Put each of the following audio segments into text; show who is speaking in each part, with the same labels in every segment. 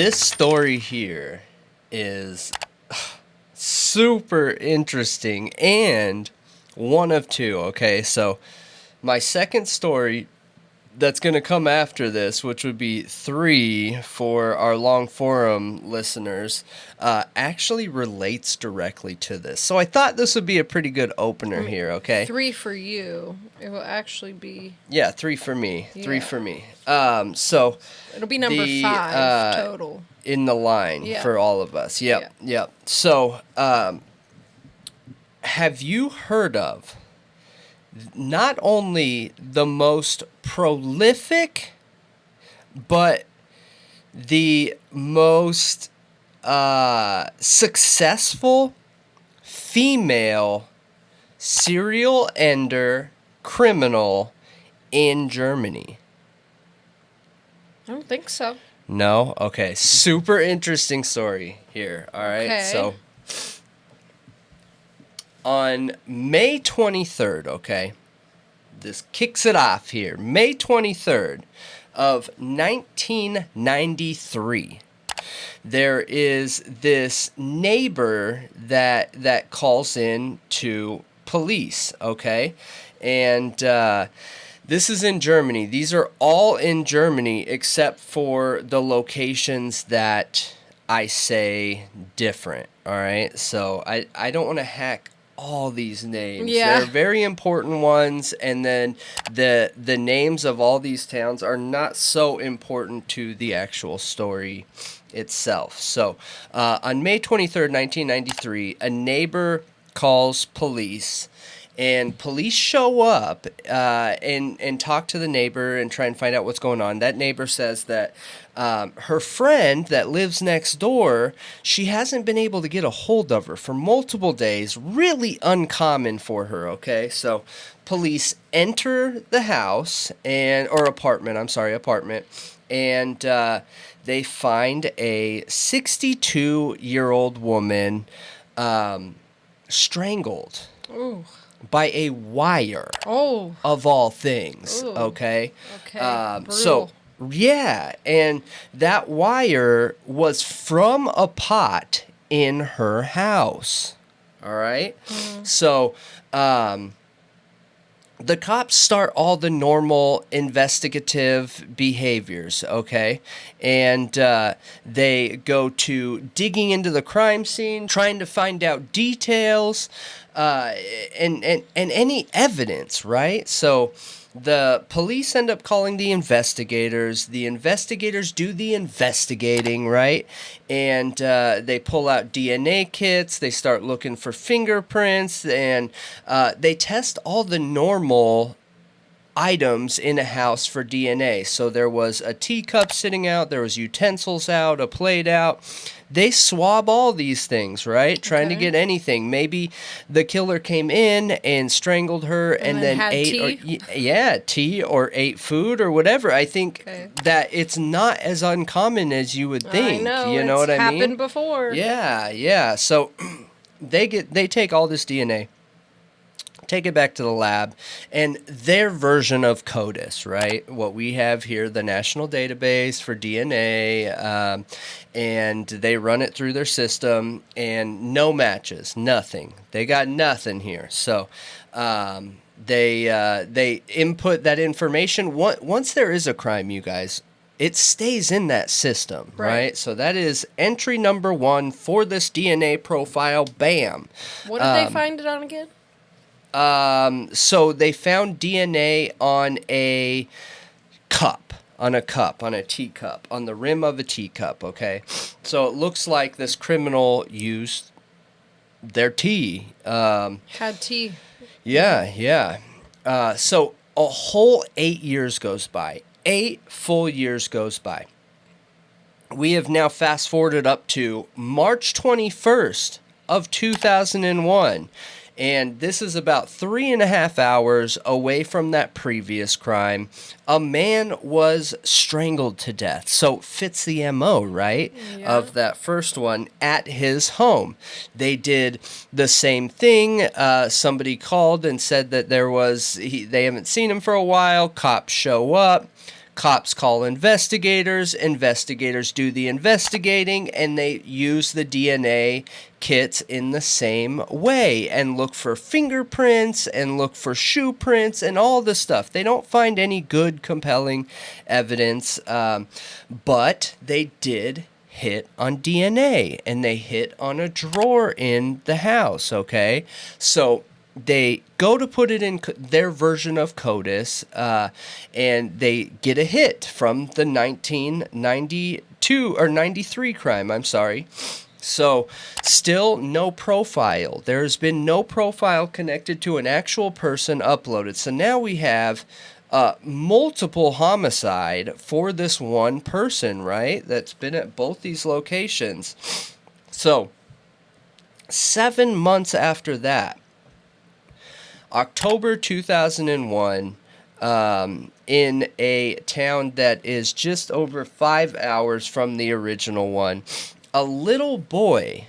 Speaker 1: This story here is super interesting and one of two, okay? So my second story that's going to come after this, which would be 3 for our long forum listeners, actually relates directly to this. So I thought this would be a pretty good opener here, okay?
Speaker 2: 3 for you. It will actually be...
Speaker 1: Yeah, 3 for me.
Speaker 2: Yeah.
Speaker 1: 3 for me. So...
Speaker 2: It'll be number 5 total.
Speaker 1: In the line for all of us. Yep. So, have you heard of not only the most prolific, but the most successful female serial ender criminal in Germany?
Speaker 2: I don't think so.
Speaker 1: No? Okay. Super interesting story here. All right.
Speaker 2: Okay.
Speaker 1: So, on May 23rd, okay, this kicks it off here. May 23rd of 1993, there is this neighbor that calls in to police, okay? And this is in Germany. These are all in Germany except for the locations that I say different, all right? So I don't want to hack all these names.
Speaker 2: Yeah.
Speaker 1: They're very important ones, and then the names of all these towns are not so important to the actual story itself. So on May 23rd, 1993, a neighbor calls police, and police show up and talk to the neighbor and try and find out what's going on. That neighbor says that her friend that lives next door, she hasn't been able to get a hold of her for multiple days. Really uncommon for her, okay? So police enter the house, apartment, and they find a 62-year-old woman strangled.
Speaker 2: Ooh.
Speaker 1: By a wire, of all things, okay?
Speaker 2: Okay,
Speaker 1: so, yeah, and that wire was from a pot in her house, all right? So, the cops start all the normal investigative behaviors, okay? And they go to digging into the crime scene, trying to find out details, and any evidence, right? So the police end up calling the investigators. The investigators do the investigating, right? And they pull out DNA kits. They start looking for fingerprints, and they test all the normal items in a house for DNA. So there was a teacup sitting out, there was utensils out, a plate out. They swab all these things, right? Trying to get anything. Maybe the killer came in and strangled her and then ate tea or ate food or whatever. I think that it's not as uncommon as you would think.
Speaker 2: I know,
Speaker 1: you know what I mean?
Speaker 2: It's happened before.
Speaker 1: Yeah. So they take all this DNA, take it back to the lab, and their version of CODIS, right? What we have here, the National Database for DNA, and they run it through their system, and no matches, nothing. They got nothing here. So they input that information. Once there is a crime, you guys, it stays in that system, right? So that is entry number 1 for this DNA profile. Bam.
Speaker 2: What did they find it on again?
Speaker 1: So they found DNA on a teacup, on the rim of a teacup, okay? So it looks like this criminal used their tea.
Speaker 2: Had tea.
Speaker 1: Yeah. So a whole 8 years goes by. 8 full years goes by. We have now fast forwarded up to March 21st of 2001. And this is about 3.5 hours away from that previous crime. A man was strangled to death. So fits the MO, right?
Speaker 2: Yeah.
Speaker 1: Of that first one at his home. They did the same thing. Somebody called and said that they haven't seen him for a while. Cops show up. Cops call investigators. Investigators do the investigating, and they use the DNA kits in the same way and look for fingerprints and look for shoe prints and all this stuff. They don't find any good, compelling evidence, but they did hit on DNA, and they hit on a drawer in the house, okay? So they go to put it in their version of CODIS, and they get a hit from the 1992 or 93 crime, I'm sorry. So still no profile. There's been no profile connected to an actual person uploaded. So now we have multiple homicide for this one person, right? That's been at both these locations. So 7 months after that, October 2001, in a town that is just over 5 hours from the original one, a little boy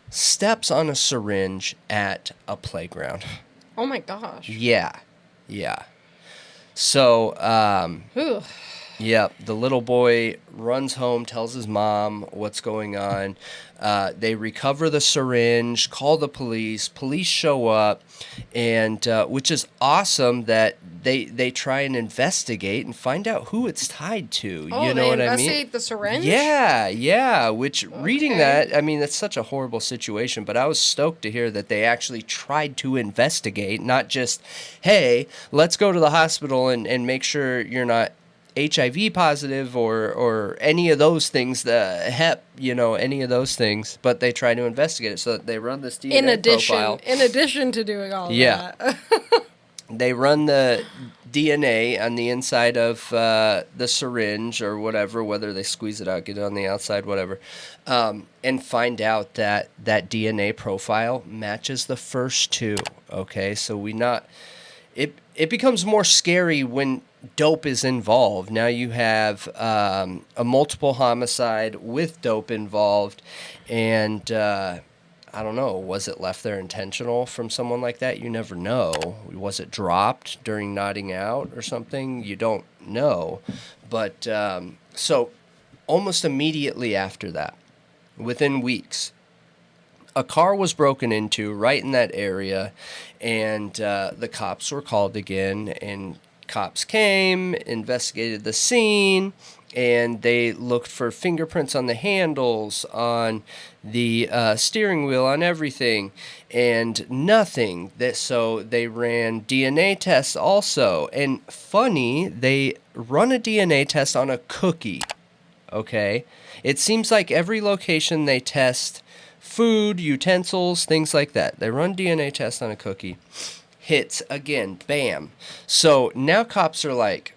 Speaker 1: steps on a syringe at a playground.
Speaker 2: Oh my gosh.
Speaker 1: Yeah. So, the little boy runs home, tells his mom what's going on. They recover the syringe, call the police. Police show up, and which is awesome that they try and investigate and find out who it's tied to.
Speaker 2: Oh,
Speaker 1: you know what I mean?
Speaker 2: they investigate the syringe?
Speaker 1: Yeah. Which, reading that, I mean, that's such a horrible situation, but I was stoked to hear that they actually tried to investigate, not just, hey, let's go to the hospital and make sure you're not HIV positive or any of those things, the Hep, any of those things, but they try to investigate it. So they run this DNA profile.
Speaker 2: In addition to doing all of that.
Speaker 1: They run the DNA on the inside of the syringe or whatever, whether they squeeze it out, get it on the outside, whatever, and find out that DNA profile matches the first two. Okay, so it becomes more scary when dope is involved. Now you have a multiple homicide with dope involved, and I don't know, was it left there intentional from someone like that? You never know. Was it dropped during nodding out or something? You don't know. But so almost immediately after that, within weeks, a car was broken into right in that area, and the cops were called again, and cops came, investigated the scene, and they looked for fingerprints on the handles, on the steering wheel, on everything, and nothing. So they ran DNA tests also. And funny, they run a DNA test on a cookie, okay? It seems like every location they test food, utensils, things like that. They run DNA tests on a cookie. Hits again, bam. So now cops are like,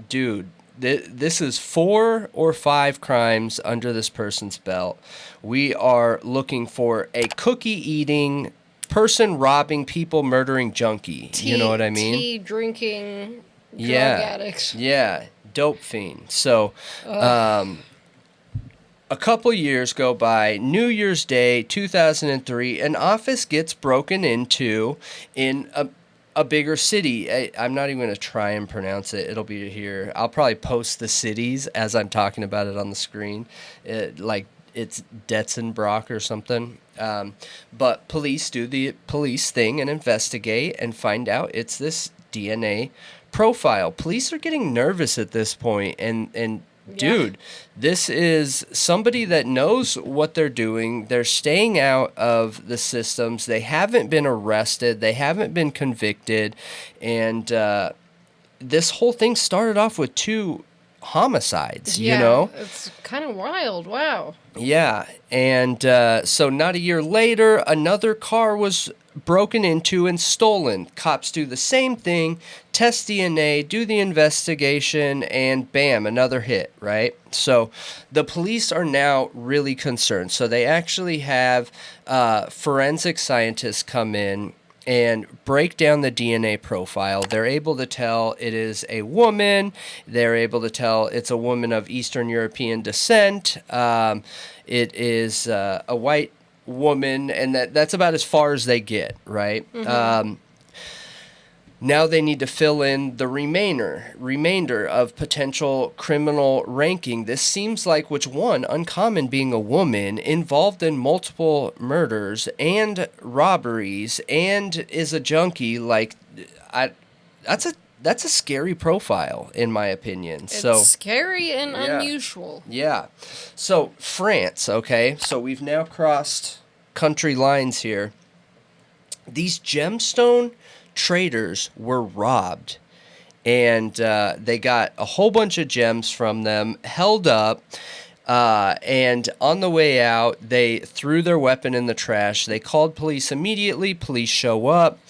Speaker 1: dude, this is 4 or 5 crimes under this person's belt. We are looking for a cookie-eating, person robbing, people murdering junkie. You know what I mean?
Speaker 2: Tea drinking, drug addicts.
Speaker 1: Yeah, dope fiend. So, a couple years go by. New Year's Day, 2003, an office gets broken into in a bigger city. I'm not even going to try and pronounce it. It'll be here. I'll probably post the cities as I'm talking about it on the screen. Like it's Detzenbrock or something. But police do the police thing and investigate and find out it's this DNA profile. Police are getting nervous at this point, and dude, this is somebody that knows what they're doing. They're staying out of the systems. They haven't been arrested. They haven't been convicted. And this whole thing started off with 2 homicides, you know?
Speaker 2: It's kind of wild. Wow.
Speaker 1: Yeah. And so not a year later, another car was broken into and stolen. Cops do the same thing, test DNA, do the investigation, and bam, another hit, right? So the police are now really concerned. So they actually have forensic scientists come in and break down the DNA profile. They're able to tell it is a woman. They're able to tell it's a woman of Eastern European descent. It is a white woman, and that's about as far as they get, right? Mm-hmm. Now they need to fill in the remainder of potential criminal ranking. This seems like which one? Uncommon, being a woman involved in multiple murders and robberies and is a junkie. Like, that's a scary profile, in my opinion.
Speaker 2: It's scary and unusual.
Speaker 1: Yeah. So France, okay? So we've now crossed country lines here. These gemstone traders were robbed, and they got a whole bunch of gems from them, held up, and on the way out, they threw their weapon in the trash. They called police immediately. Police show up,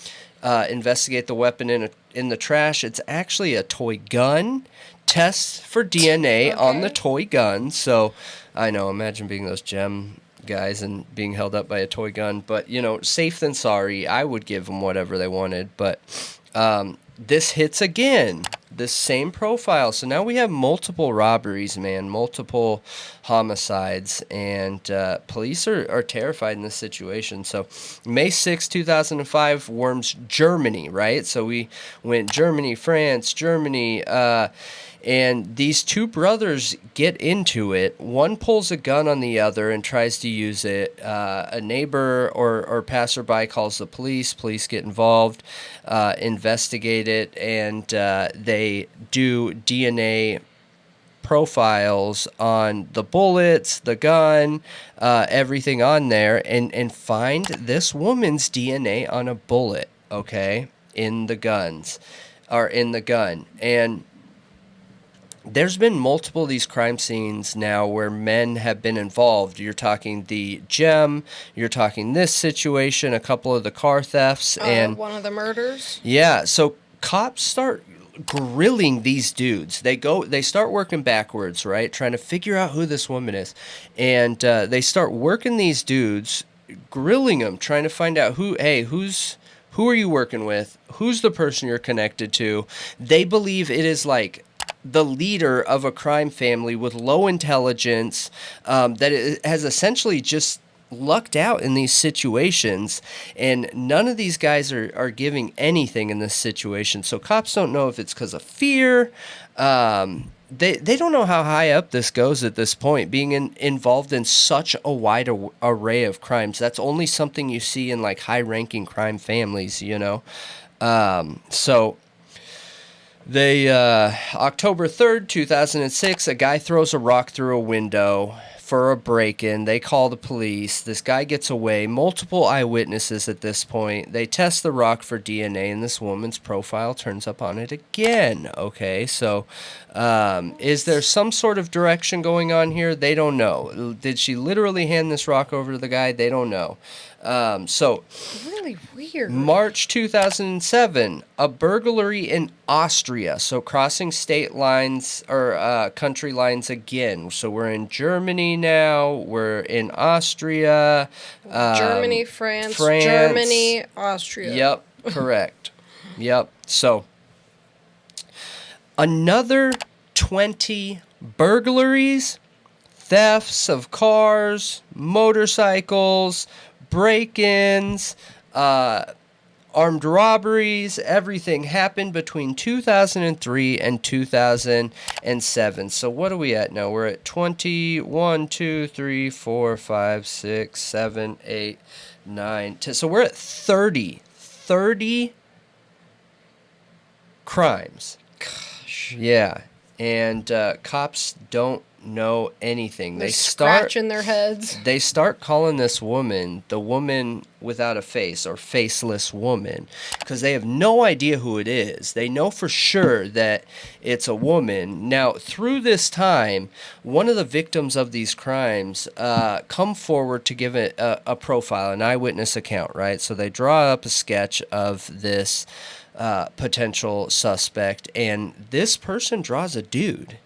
Speaker 1: investigate the weapon in the trash. It's actually a toy gun. Tests for DNA on the toy gun. So, I know, imagine being those gem guys and being held up by a toy gun, but safe than sorry. I would give them whatever they wanted, but this hits again, this same profile. So now we have multiple robberies, man, multiple homicides, and police are terrified in this situation. So May 6, 2005, Worms, Germany, right? So we went Germany, France, Germany, and these two brothers get into it. One pulls a gun on the other and tries to use it. A neighbor or passerby calls the police. Police get involved, investigate it, and they do DNA profiles on the bullets, the gun, everything on there, and find this woman's DNA on a bullet, okay, in the gun. And there's been multiple of these crime scenes now where men have been involved. You're talking the gem, you're talking this situation, a couple of the car thefts, and
Speaker 2: one of the murders.
Speaker 1: Yeah, so cops start grilling these dudes. They start working backwards, right? Trying to figure out who this woman is. And they start working these dudes, grilling them, trying to find out who are you working with? Who's the person you're connected to? They believe it is like the leader of a crime family with low intelligence, that it has essentially just lucked out in these situations, and none of these guys are giving anything in this situation. So cops don't know if it's because of fear. They don't know how high up this goes at this point, being involved in such a wide array of crimes. That's only something you see in like high-ranking crime families, So they, October 3rd, 2006, a guy throws a rock through a window for a break-in. They call the police. This guy gets away. Multiple eyewitnesses at this point. They test the rock for DNA, and this woman's profile turns up on it again. Okay, so is there some sort of direction going on here? They don't know. Did she literally hand this rock over to the guy? They don't know. So
Speaker 2: really weird.
Speaker 1: March 2007, a burglary in Austria. So crossing state lines or country lines again. So we're in Germany now. We're in Austria.
Speaker 2: Germany, France, Germany, Austria.
Speaker 1: Yep, correct. Yep. So another 20 burglaries, thefts of cars, motorcycles, break-ins, armed robberies, everything happened between 2003 and 2007. So what are we at now? We're at 21, 2, 3, 4, 5, 6, 7, 8, 9, 10. So we're at 30 crimes.
Speaker 2: Gosh.
Speaker 1: Yeah. And cops don't know anything.
Speaker 2: They're scratching their heads.
Speaker 1: They start calling this woman the woman without a face, or faceless woman, because they have no idea who it is. They know for sure that it's a woman. Now, through this time, one of the victims of these crimes come forward to give it a profile, an eyewitness account, right? So they draw up a sketch of this potential suspect, and this person draws a dude.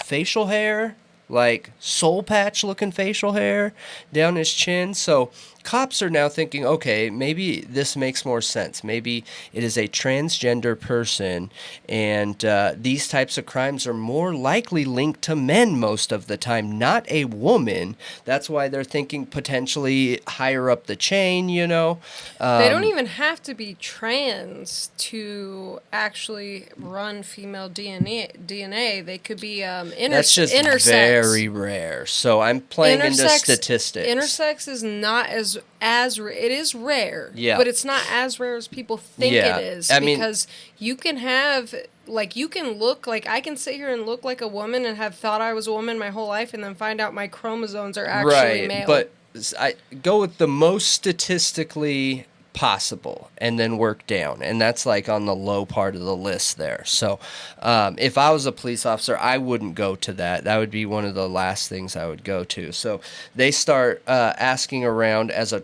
Speaker 1: Facial hair, like soul patch looking facial hair down his chin. So cops are now thinking, okay, maybe this makes more sense. Maybe it is a transgender person, and these types of crimes are more likely linked to men most of the time, not a woman. That's why they're thinking potentially higher up the chain, you know.
Speaker 2: They don't even have to be trans to actually run female DNA. They could be
Speaker 1: That's just
Speaker 2: intersex.
Speaker 1: very rare. So I'm playing into statistics.
Speaker 2: Intersex is not as it is rare,
Speaker 1: yeah,
Speaker 2: but it's not as rare as people think it is. Because you can have, like, you can look like, I can sit here and look like a woman and have thought I was a woman my whole life, and then find out my chromosomes are actually male.
Speaker 1: But I go with the most statistically possible and then work down, and that's like on the low part of the list there. So if I was a police officer, I wouldn't go to that would be one of the last things I would go to. So they start asking around as a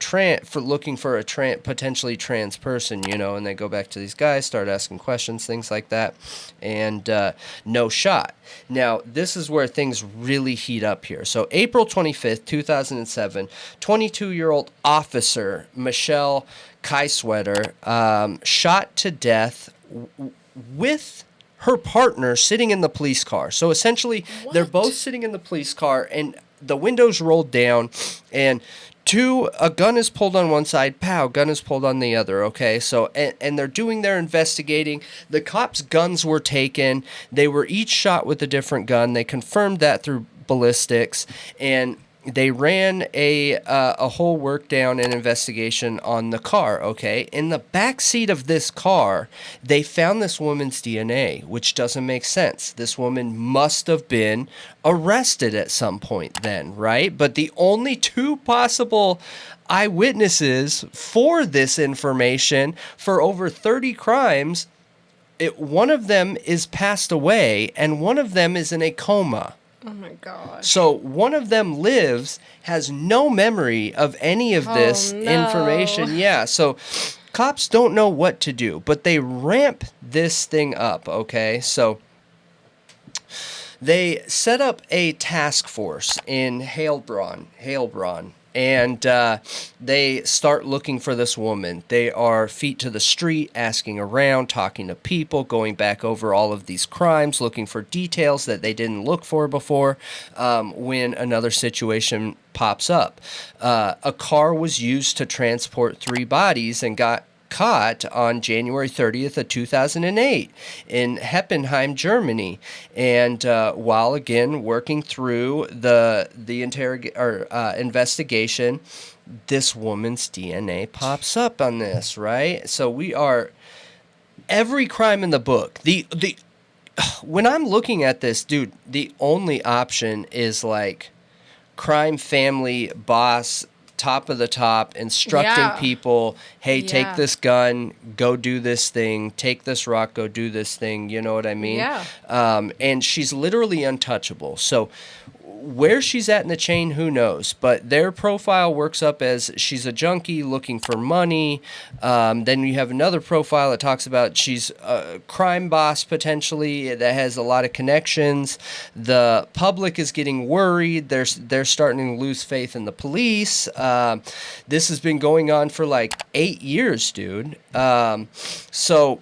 Speaker 1: looking for a potentially trans person, you know, and they go back to these guys, start asking questions, things like that, and no shot. Now, this is where things really heat up here. So April 25th, 2007, 22-year-old officer Michelle Kieswetter shot to death with her partner sitting in the police car. So essentially, they're both sitting in the police car, and the windows rolled down, and a gun is pulled on one side, pow, gun is pulled on the other, okay? So, and they're doing their investigating. The cops' guns were taken. They were each shot with a different gun. They confirmed that through ballistics, and they ran a whole work down and investigation on the car, okay? In the back seat of this car, they found this woman's DNA, which doesn't make sense. This woman must have been arrested at some point then, right? But the only two possible eyewitnesses for this information for over 30 crimes, one of them is passed away, and one of them is in a coma.
Speaker 2: Oh my God.
Speaker 1: So one of them lives, has no memory of any of this information. Yeah, so cops don't know what to do, but they ramp this thing up, okay? So they set up a task force in Heilbronn, and they start looking for this woman. They are feet to the street, asking around, talking to people, going back over all of these crimes, looking for details that they didn't look for before when another situation pops up. A car was used to transport 3 bodies and got caught on January 30th of 2008 in Heppenheim, Germany. And while again working through the investigation, this woman's DNA pops up on this, right? So we are every crime in the book. When I'm looking at this, dude, the only option is like crime family boss, top of the top, instructing people, hey, take this gun, go do this thing, take this rock, go do this thing, you know what I mean?
Speaker 2: Yeah.
Speaker 1: And she's literally untouchable. So where she's at in the chain, who knows? But their profile works up as she's a junkie looking for money. Then you have another profile that talks about she's a crime boss potentially that has a lot of connections. The public is getting worried. They're starting to lose faith in the police. This has been going on for like 8 years, dude. So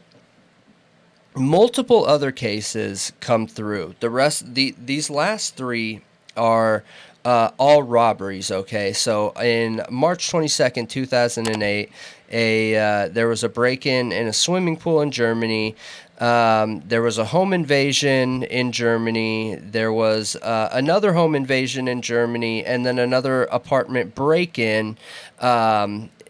Speaker 1: multiple other cases come through. These last 3 are all robberies, okay? So in March 22nd, 2008, there was a break-in in a swimming pool in Germany. There was a home invasion in Germany. There was another home invasion in Germany, and then another apartment break-in,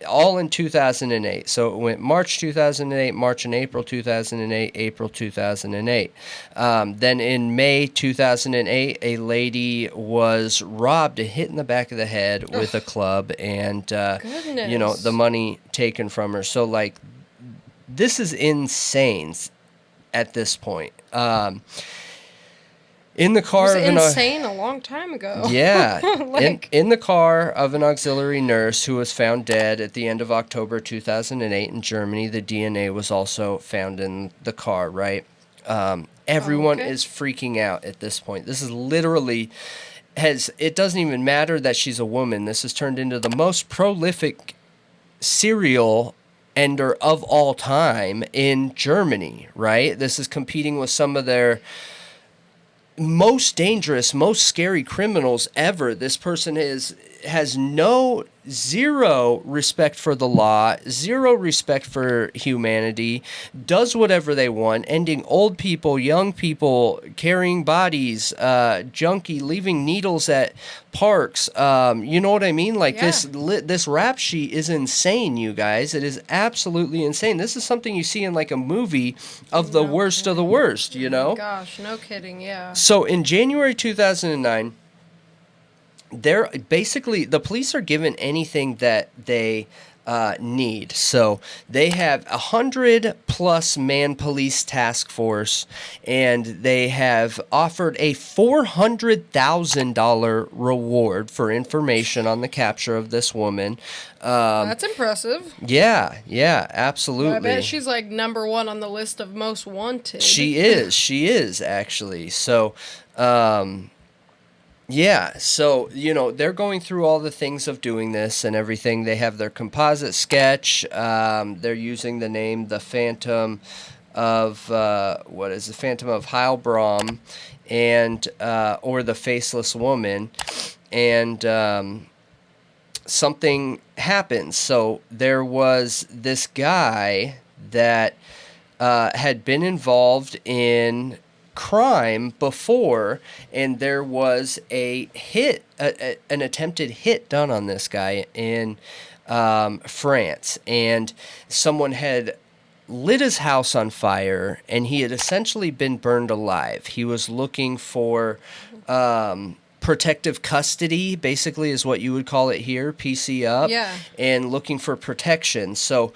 Speaker 1: all in 2008. So it went March 2008, March and April 2008, April 2008. Then in May 2008, a lady was robbed and hit in the back of the head with a club, and the money taken from her. So like, this is insane at this point. In the car
Speaker 2: it was insane a long time ago.
Speaker 1: Yeah. in the car of an auxiliary nurse who was found dead at the end of October 2008 in Germany. The DNA was also found in the car, right? Everyone is freaking out at this point. This is literally it doesn't even matter that she's a woman. This has turned into the most prolific serial ender of all time in Germany, right? This is competing with some of their most dangerous, most scary criminals ever. This person has zero respect for the law, zero respect for humanity, does whatever they want, ending old people, young people, carrying bodies, junkie, leaving needles at parks. You know what I mean? Like this rap sheet is insane, you guys. It is absolutely insane. This is something you see in like a movie of the worst of the worst, you know?
Speaker 2: Oh my gosh, no kidding, yeah.
Speaker 1: So in January 2009, they're basically, the police are given anything that they need. So they have 100+ man police task force, and they have offered a $400,000 reward for information on the capture of this woman.
Speaker 2: That's impressive.
Speaker 1: Yeah, absolutely.
Speaker 2: Well, I bet she's like #1 on the list of most wanted.
Speaker 1: She is actually. So, yeah, so, you know, they're going through all the things of doing this and everything. They have their composite sketch. They're using the name The Phantom of, Phantom of Heilbronn, and, or The Faceless Woman. And something happens. So there was this guy that had been involved in crime before, and there was a hit, an attempted hit done on this guy in France, and someone had lit his house on fire, and he had essentially been burned alive. He was looking for protective custody, basically, is what you would call it here, PC up, and looking for protection. So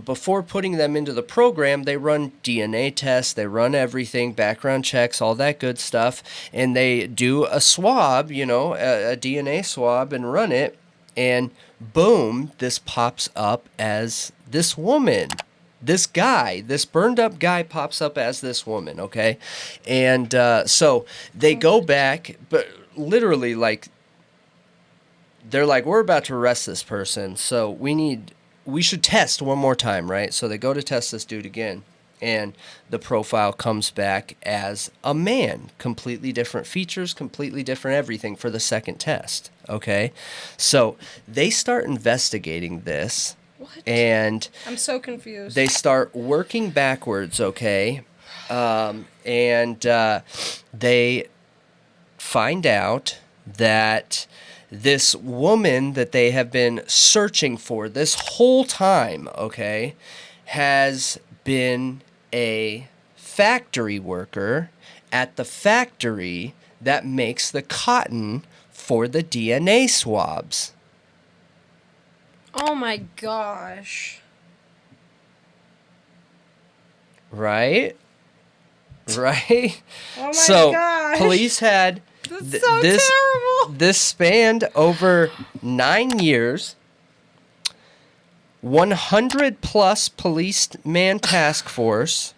Speaker 1: before putting them into the program, they run DNA tests, they run everything, background checks, all that good stuff, and they do a swab, you know, a DNA swab, and run it, and boom, this pops up as this woman. This guy, this burned up guy pops up as this woman, okay? And so they go back, but literally, like, they're like, we're about to arrest this person, so we should test one more time, right? So they go to test this dude again, and the profile comes back as a man. Completely different features, completely different everything for the second test, okay? So they start investigating this.
Speaker 2: What?
Speaker 1: And
Speaker 2: I'm so confused.
Speaker 1: They start working backwards, okay? And they find out that this woman that they have been searching for this whole time, okay, has been a factory worker at the factory that makes the cotton for the DNA swabs.
Speaker 2: Oh my gosh.
Speaker 1: Right? Right?
Speaker 2: Oh my gosh.
Speaker 1: Police had
Speaker 2: terrible.
Speaker 1: This spanned over 9 years. 100+ policeman task force,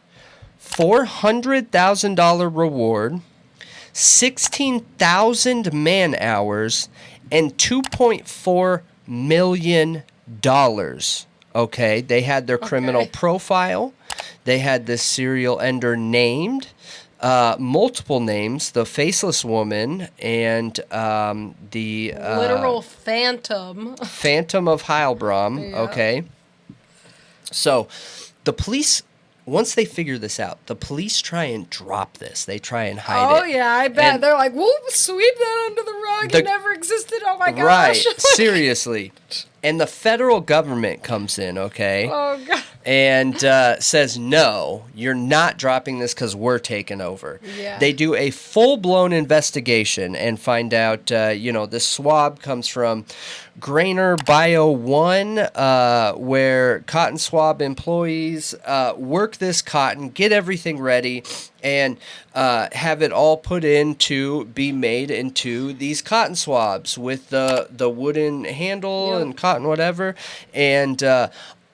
Speaker 1: $400,000 reward, 16,000 man hours, and $2.4 million. Okay, they had their criminal profile. They had this serial ender named, multiple names, the Faceless Woman, and the
Speaker 2: literal Phantom
Speaker 1: of Heilbronn.
Speaker 2: Yeah.
Speaker 1: Okay, so the police, once they figure this out, the police try and drop this. They try and hide it.
Speaker 2: Oh yeah, I bet. And they're like, "Whoop, sweep that under the rug. It never existed. Oh my gosh!"
Speaker 1: Right, seriously. And the federal government comes in, okay?
Speaker 2: Oh, God.
Speaker 1: And says, no, you're not dropping this because we're taking over.
Speaker 2: Yeah.
Speaker 1: They do a full-blown investigation and find out, this swab comes from Grainer Bio 1, where cotton swab employees work this cotton, get everything ready, and have it all put in to be made into these cotton swabs with the wooden handle and cotton whatever. And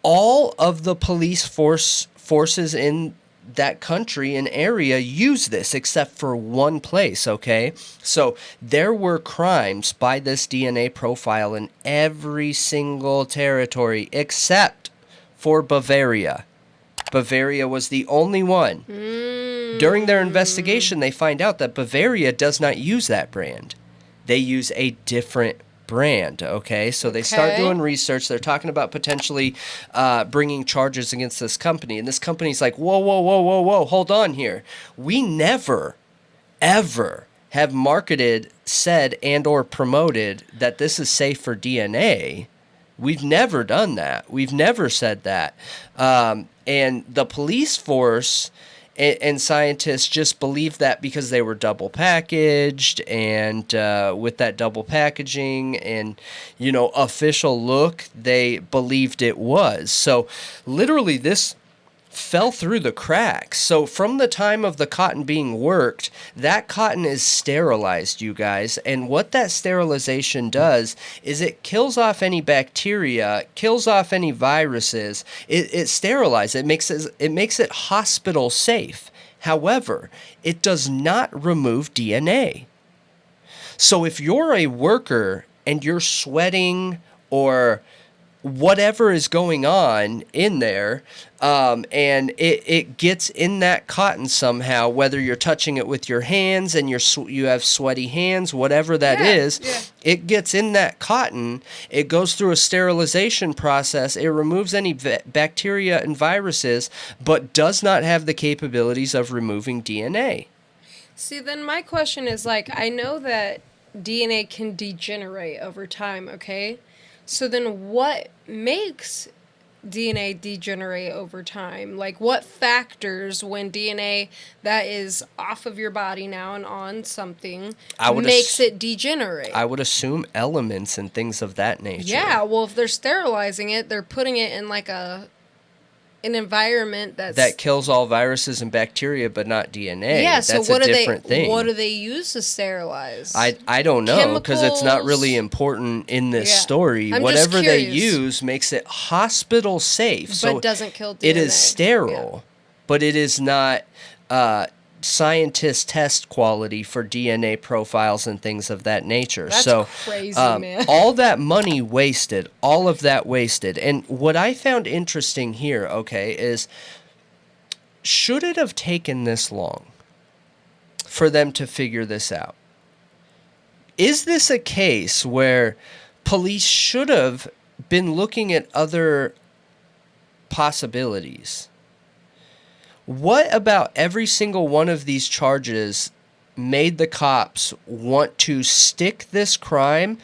Speaker 1: all of the police forces in that country and area use this except for one place, okay? So there were crimes by this DNA profile in every single territory except for Bavaria. Bavaria was the only one. During their investigation, they find out that Bavaria does not use that brand. They use a different brand, okay? So they start doing research. They're talking about potentially bringing charges against this company. And this company's like, whoa, whoa, whoa, whoa, whoa, hold on here. We never, ever have marketed, said, and or promoted that this is safe for DNA. We've never done that. We've never said that. And the police force and scientists just believed that because they were double packaged, and with that double packaging and, you know, official look, they believed it was. So literally this fell through the cracks. So from the time of the cotton being worked, that cotton is sterilized, you guys. And what that sterilization does is it kills off any bacteria, kills off any viruses. It sterilizes. It makes it hospital safe. However, it does not remove DNA. So if you're a worker and you're sweating or whatever is going on in there, and it gets in that cotton somehow, whether you're touching it with your hands and you have sweaty hands, whatever that is, it gets in that cotton, it goes through a sterilization process, it removes any bacteria and viruses, but does not have the capabilities of removing DNA.
Speaker 2: See, then my question is, like, I know that DNA can degenerate over time, okay? So then what makes DNA degenerate over time? Like, what factors, when DNA that is off of your body now and on something, makes it degenerate?
Speaker 1: I would assume elements and things of that nature.
Speaker 2: Yeah, well, if they're sterilizing it, they're putting it in like an environment that
Speaker 1: kills all viruses and bacteria, but not DNA.
Speaker 2: Yeah, so
Speaker 1: that's
Speaker 2: what
Speaker 1: a different thing.
Speaker 2: What do they use to sterilize?
Speaker 1: I don't know, because it's not really important in this story. Whatever they use makes it hospital safe, so
Speaker 2: but doesn't kill DNA.
Speaker 1: It is sterile, but it is not scientist test quality for DNA profiles and things of that nature.
Speaker 2: That's
Speaker 1: so
Speaker 2: crazy, man.
Speaker 1: All that money wasted, all of that wasted. And what I found interesting here, okay, is should it have taken this long for them to figure this out? Is this a case where police should have been looking at other possibilities? What about every single one of these charges made the cops want to stick this crime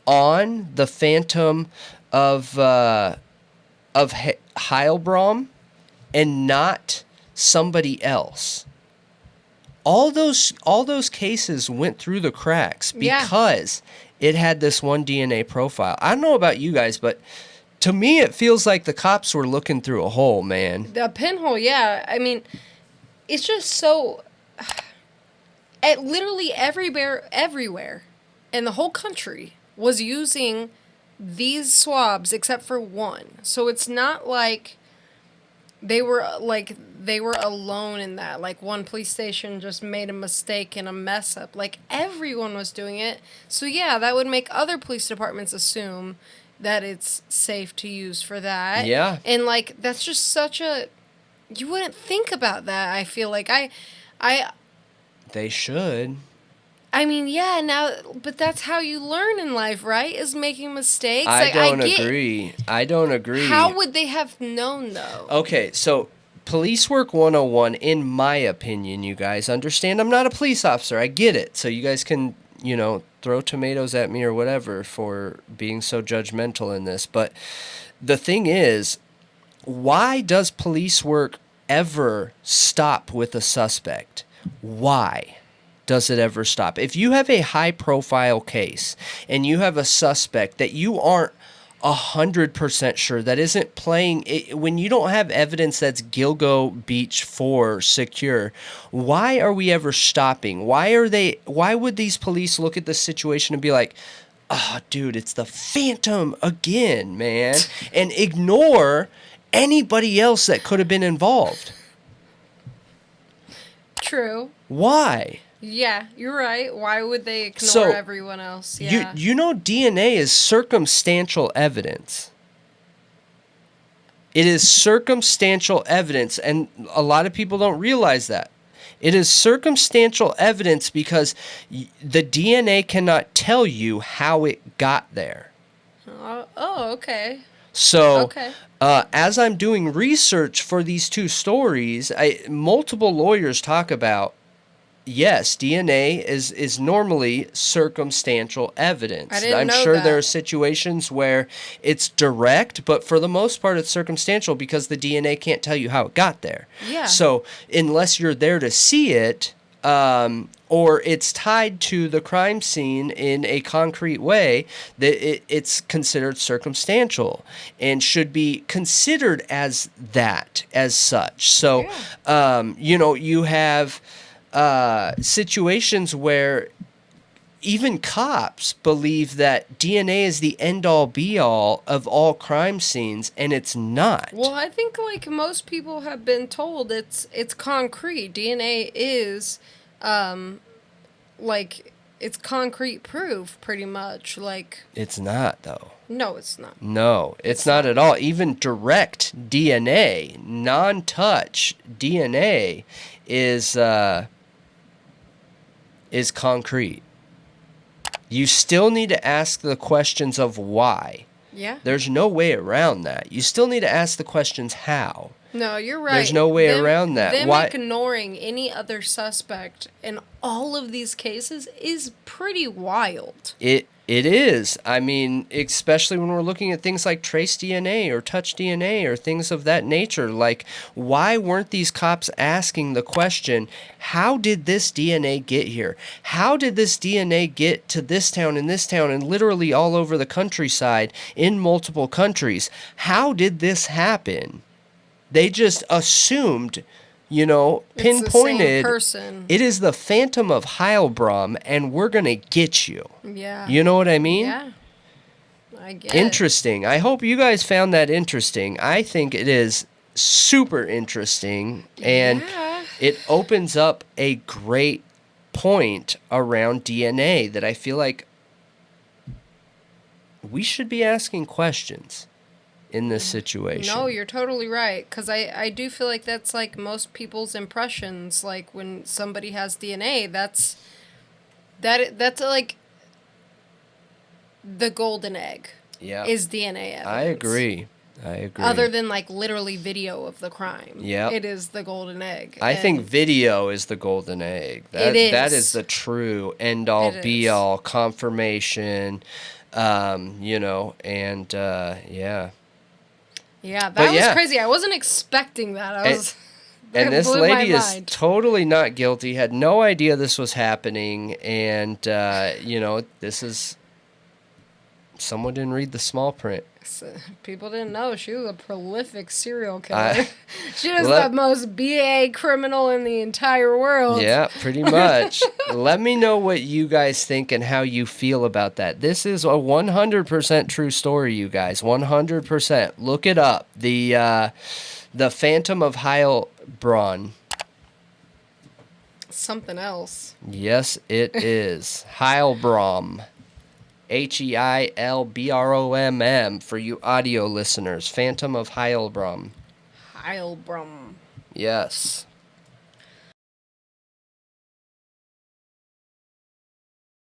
Speaker 1: on the Phantom of Heilbronn and not somebody else? All those cases went through the cracks because it had this one DNA profile. I don't know about you guys, but to me, it feels like the cops were looking through a hole, man.
Speaker 2: The pinhole, yeah. I mean, it's just so... literally everywhere in the whole country was using these swabs except for one. So it's not like they were alone in that. Like, one police station just made a mistake and a mess up. Like, everyone was doing it. So yeah, that would make other police departments assume that it's safe to use for that.
Speaker 1: Yeah.
Speaker 2: And, like, that's just such a... You wouldn't think about that, I feel like.
Speaker 1: They should.
Speaker 2: I mean, yeah, now... But that's how you learn in life, right? Is making mistakes.
Speaker 1: I don't agree.
Speaker 2: How would they have known, though?
Speaker 1: Okay, so... Police Work 101, in my opinion, you guys understand, I'm not a police officer. I get it. So you guys can, throw tomatoes at me or whatever for being so judgmental in this. But the thing is, why does police work ever stop with a suspect? Why does it ever stop? If you have a high-profile case and you have a suspect that you aren't 100% sure, that isn't playing, when you don't have evidence that's Gilgo Beach 4 secure, why are we ever stopping? Why would these police look at this situation and be like, oh, dude, it's the Phantom again, man, and ignore anybody else that could have been involved?
Speaker 2: true.
Speaker 1: Why?
Speaker 2: Yeah, you're right. Why would they ignore everyone else? Yeah.
Speaker 1: You know DNA is circumstantial evidence. It is circumstantial evidence, and a lot of people don't realize that. It is circumstantial evidence because the DNA cannot tell you how it got there.
Speaker 2: Okay.
Speaker 1: So, as I'm doing research for these two stories, multiple lawyers talk about, yes, DNA is normally circumstantial evidence.
Speaker 2: I didn't
Speaker 1: I'm
Speaker 2: know
Speaker 1: sure
Speaker 2: that.
Speaker 1: there are situations where it's direct, but for the most part it's circumstantial because the DNA can't tell you how it got there.
Speaker 2: Yeah.
Speaker 1: So unless you're there to see it, or it's tied to the crime scene in a concrete way, that it's considered circumstantial and should be considered as that, as such. So, you have situations where even cops believe that DNA is the end-all be-all of all crime scenes, and it's not.
Speaker 2: Well, I think like most people have been told it's concrete. DNA is it's concrete proof pretty much. Like,
Speaker 1: it's not though.
Speaker 2: No, it's not.
Speaker 1: No, it's not at all. Even direct DNA, non-touch DNA is concrete. You still need to ask the questions of why.
Speaker 2: Yeah.
Speaker 1: There's no way around that. You still need to ask the questions how.
Speaker 2: No, you're right.
Speaker 1: There's no way around that.
Speaker 2: Them
Speaker 1: Why?
Speaker 2: Ignoring any other suspect in all of these cases is pretty wild.
Speaker 1: It is. I mean, especially when we're looking at things like trace DNA or touch DNA or things of that nature. Like, why weren't these cops asking the question, how did this DNA get here? How did this DNA get to this town and literally all over the countryside in multiple countries? How did this happen? They just assumed, pinpointed,
Speaker 2: it's the same person.
Speaker 1: It is the Phantom of Heilbronn, and we're going to get you.
Speaker 2: Yeah.
Speaker 1: You know what I mean?
Speaker 2: Yeah. I get
Speaker 1: Interesting. I hope you guys found that interesting. I think it is super interesting, and it opens up a great point around DNA that I feel like we should be asking questions in this situation.
Speaker 2: No, you're totally right. Because I do feel like that's like most people's impressions. Like when somebody has DNA, that's like the golden egg.
Speaker 1: Yeah.
Speaker 2: Is DNA evidence.
Speaker 1: I agree.
Speaker 2: Other than like literally video of the crime.
Speaker 1: Yeah.
Speaker 2: It is the golden egg.
Speaker 1: I think video is the golden egg.
Speaker 2: It is.
Speaker 1: That is the true end all be all confirmation. Yeah.
Speaker 2: Yeah, that was crazy. I wasn't expecting that.
Speaker 1: And this lady is totally not guilty, had no idea this was happening, and, this is... Someone didn't read the small print.
Speaker 2: People didn't know. She was a prolific serial killer. She was the most BA criminal in the entire world.
Speaker 1: Yeah, pretty much. Let me know what you guys think and how you feel about that. This is a 100% true story, you guys. 100%. Look it up. The Phantom of Heilbronn.
Speaker 2: Something else.
Speaker 1: Yes, it is. Heilbronn. Heilbromm for you audio listeners. Phantom of Heilbronn.
Speaker 2: Heilbronn.
Speaker 1: Yes.